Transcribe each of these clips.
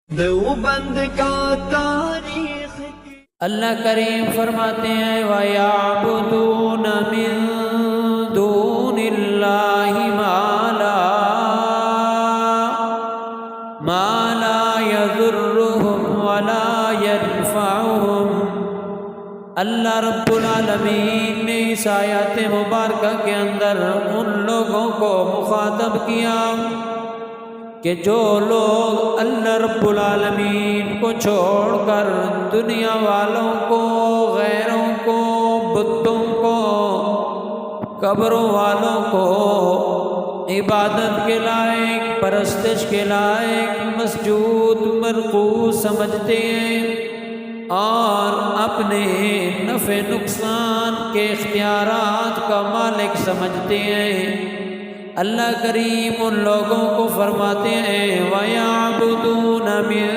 دیوبند کا تاریخ اللہ کریم فرماتے ہیں وَيَعْبُدُونَ مِن دُونِ اللَّهِ مَا لَا يَضُرُّهُمْ وَلَا يَنفَعُهُمْ۔ اللہ رب العالمین نے اس آیات مبارکہ کے اندر ان لوگوں کو مخاطب کیا کہ جو لوگ اللہ رب العالمین کو چھوڑ کر دنیا والوں کو، غیروں کو، بتوں کو، قبروں والوں کو عبادت کے لائق، پرستش کے لائق، مسجود مرغوب سمجھتے ہیں اور اپنے نفع نقصان کے اختیارات کا مالک سمجھتے ہیں، اللہ کریم ان لوگوں کو فرماتے ہیں وَيَعْبُدُونَ مِن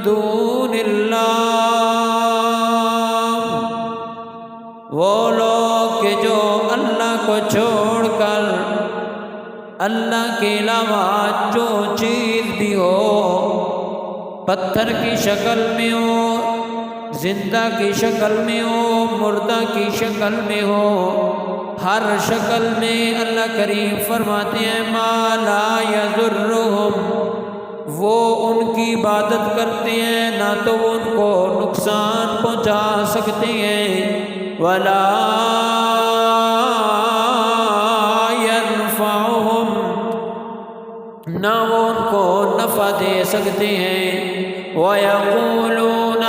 دُونِ اللَّهِ، وہ لوگ کہ جو اللہ کو چھوڑ کر اللہ کے علاوہ جو چیز بھی ہو، پتھر کی شکل میں ہو، زندہ کی شکل میں ہو، مردہ کی شکل میں ہو، ہر شکل میں اللہ کریم فرماتے ہیں ما لا یضرہم، وہ ان کی عبادت کرتے ہیں نہ تو وہ ان کو نقصان پہنچا سکتے ہیں ولا ینفعہم، نہ وہ ان کو نفع دے سکتے ہیں وَيَقُولُونَ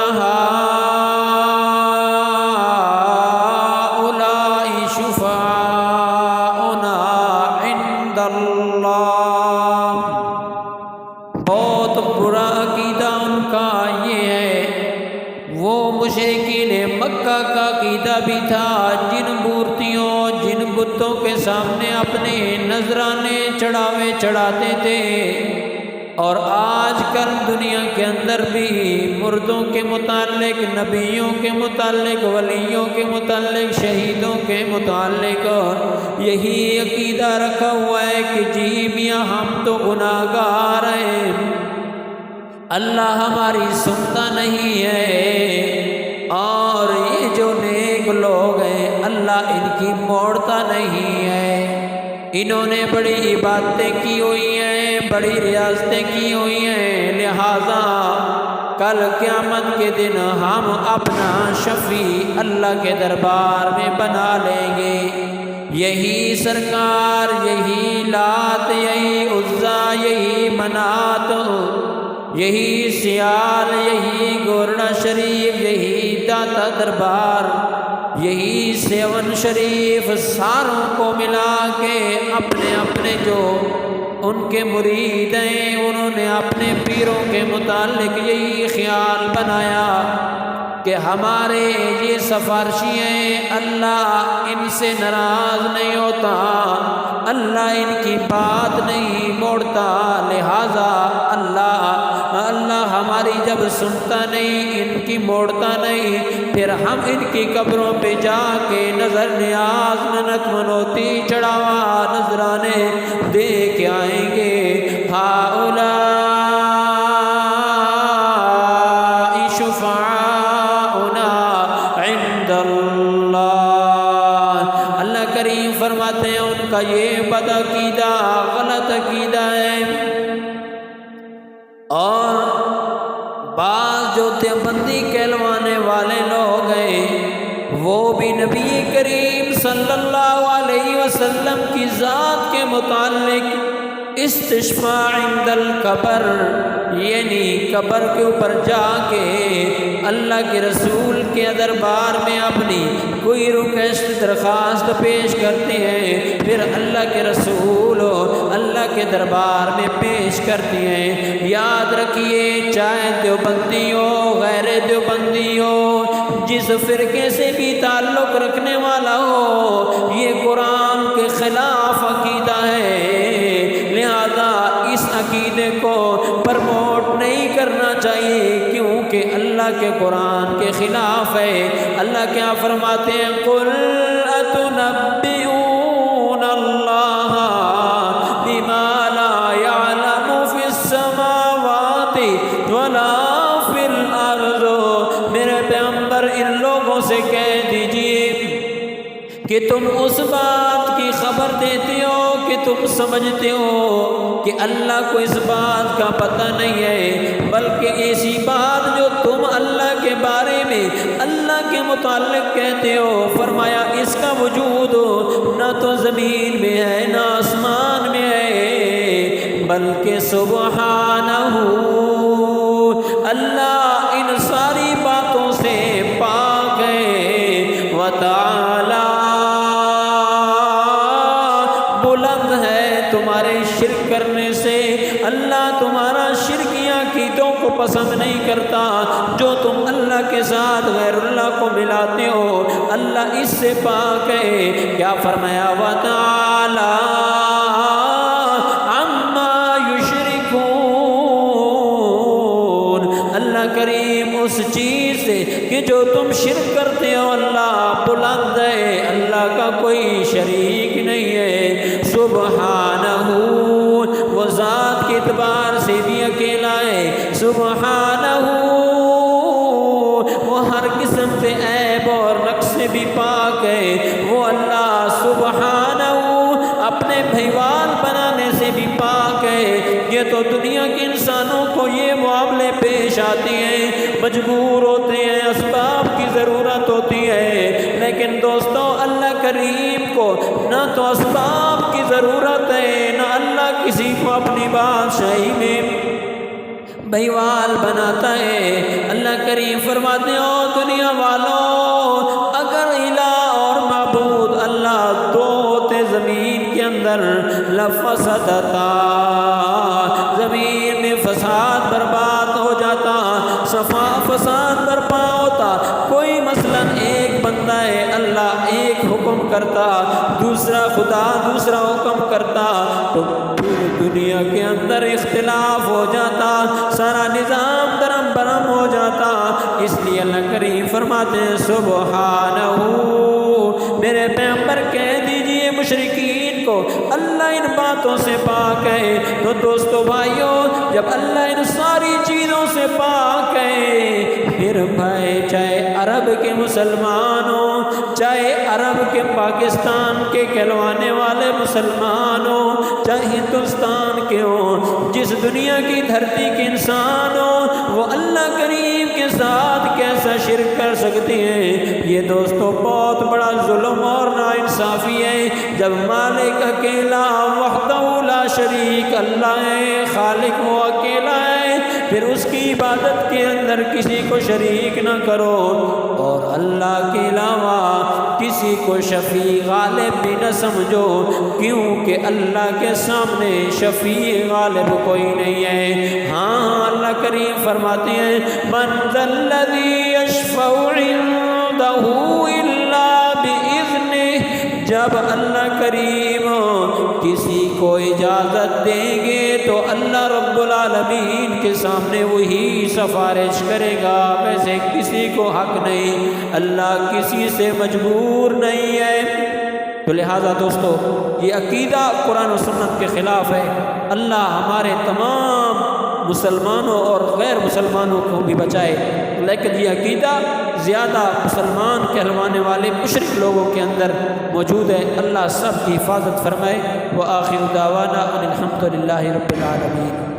کا عقیدہ بھی تھا جن مورتیوں، جن بتوں کے سامنے اپنے نذرانے چڑھاوے چڑھاتے تھے، اور آج کل دنیا کے اندر بھی مردوں کے متعلق، نبیوں کے متعلق، ولیوں کے متعلق، شہیدوں کے متعلق یہی عقیدہ رکھا ہوا ہے کہ جی میاں ہم تو گناہگار ہیں، اللہ ہماری سنتا نہیں ہے، اور یہ جو نیک لوگ ہیں اللہ ان کی موڑتا نہیں ہے، انہوں نے بڑی عبادتیں کی ہوئی ہیں، بڑی ریاضتیں کی ہوئی ہیں، لہذا کل قیامت کے دن ہم اپنا شفیع اللہ کے دربار میں بنا لیں گے، یہی سرکار، یہی لات، یہی عزا، یہی منات، یہی سیال، یہی گورڑا شریف، یہی داتا دربار، یہی سیون شریف، ساروں کو ملا کے اپنے اپنے جو ان کے مرید ہیں انہوں نے اپنے پیروں کے متعلق یہی خیال بنایا کہ ہمارے یہ سفارشی ہیں، اللہ ان سے ناراض نہیں ہوتا، اللہ ان کی بات نہیں موڑتا، لہذا اللہ ہماری جب سنتا نہیں، ان کی موڑتا نہیں، پھر ہم ان کی قبروں پہ جا کے نظر نیاز، منت منوتی، چڑھاوا نذرانے دے کے آئیں گے ہؤلاء شفعاؤنا عند اللہ، اللہ کریم فرماتے ہیں ان کا یہ بد عقیدہ، غلط عقیدہ ہے، اور بعض جو دیوبندی کہلوانے والے لوگ ہیں وہ بھی نبی کریم صلی اللہ علیہ وسلم کی ذات کے متعلق استشفاء عند القبر، یعنی قبر کے اوپر جا کے اللہ کے رسول کے دربار میں اپنی کوئی ریکویسٹ، درخواست پیش کرتے ہیں، پھر اللہ کے رسول اللہ کے دربار میں پیش کرتے ہیں۔ یاد رکھیے چاہے دیوبندی ہو، غیر دیوبندی ہو، جس فرقے سے بھی تعلق رکھنے والا ہو، یہ قرآن کے خلاف عقیدہ ہے، لہذا اس عقیدے کو پرموٹ نہیں کرنا چاہیے کیونکہ اللہ کے قرآن کے خلاف ہے۔ اللہ کیا فرماتے ہیں قُلْ أَتُنَبِّئُونَ اللَّهَ بِمَا لَا يَعْلَمُ فِي السَّمَاوَاتِ ولا فی الارض، میرے پیغمبر ان لوگوں سے کہہ دیجئے کہ تم اس بات کی خبر دیتے ہو کہ تم سمجھتے ہو کہ اللہ کو اس بات کا پتہ نہیں ہے، بلکہ ایسی بات جو تم اللہ کے بارے میں اللہ کے متعلق کہتے ہو، فرمایا اس کا وجود نہ تو زمین میں ہے نہ آسمان میں ہے، بلکہ سبحانہ اللہ ان ساری باتوں سے پاک ہے، وتعالی بلند ہے تمہارے شرک کرنے سے، اللہ تمہارا شرکی عقیدوں کو پسند نہیں کرتا، جو تم اللہ کے ساتھ غیر اللہ کو ملاتے ہو اللہ اس سے پاک ہے۔ کیا فرمایا؟ وتعالی عما یشرکون، اللہ کریم اس چیز سے کہ جو تم شرک کرتے ہو اللہ بلند ہے، اللہ کا کوئی شریک نہیں ہے، سبحانہ وہ ذات کے اعتبار سے بھی اکیلا ہے، سبحانہ وہ ہر قسم سے عیب اور نقص سے بھی پاک ہے، وہ اللہ سبحانہ اپنے بھائیوال بنانے سے بھی پاک ہے۔ یہ تو دنیا کے انسانوں کو یہ معاملے پیش آتے ہیں، مجبور ہوتے ہیں، اسباب کی ضرورت ہوتی ہے، لیکن دوستوں اللہ کریم کو نہ تو اسباب کی ضرورت ہے، نہ اللہ کسی کو اپنی بادشاہی میں بھائیوال بناتا ہے۔ اللہ کریم فرماتے ہو دنیا والوں، اگر الہ اور معبود اللہ دو ہوتے زمین کے اندر لفسدتا، زمین میں فساد برباد ہو جاتا، فساد برپا ہوتا۔ کوئی مثلا ایک بندہ ہے، اللہ ایک حکم کرتا، دوسرا خدا دوسرا حکم کرتا، تو پوری دنیا کے اندر اختلاف ہو جاتا، سارا نظام درم برم ہو جاتا۔ اس لیے اللہ کریم فرماتے ہیں سبحانہ، میرے پیغمبر کہہ دیجئے مشرکین کو اللہ ان باتوں سے پاک ہے۔ تو دوستو بھائیو، جب اللہ ان ساری چیزوں سے پاک ہے، پھر بھائی چاہے عرب کے مسلمان ہوں، چاہے عرب کے پاکستان کے کہلوانے والے مسلمان ہوں، چاہے ہندوستان کے ہوں، جس دنیا کی دھرتی کے انسان ہوں، وہ اللہ کریم کے ساتھ کیسا شرک کر سکتے ہیں؟ یہ دوستو بہت بڑا ظلم اور ناانصافی ہے۔ جب مالک اکیلا وحدہ لا شریک اللہ ہے، خالق وہ اکیلا ہے، پھر اس کی عبادت کے اندر کسی کو شریک نہ کرو، اور اللہ کے علاوہ کسی کو شفیع غالب بھی نہ سمجھو، کیونکہ اللہ کے سامنے شفیع غالب کوئی نہیں ہے۔ ہاں اللہ کریم فرماتے ہیں من ذا الذی یشفع عندہ الا بإذنہ، جب اللہ کریم کسی کو اجازت دیں گے تو اللہ رب العالمین کے سامنے وہی سفارش کرے گا، ویسے کسی کو حق نہیں، اللہ کسی سے مجبور نہیں ہے۔ تو لہٰذا دوستو یہ عقیدہ قرآن و سنت کے خلاف ہے۔ اللہ ہمارے تمام مسلمانوں اور غیر مسلمانوں کو بھی بچائے، لیکن یہ عقیدہ زیادہ مسلمان کہلوانے والے مشرک لوگوں کے اندر موجود ہے۔ اللہ سب کی حفاظت فرمائے۔ وآخر دعوانا ان الحمد للہ رب العالمین۔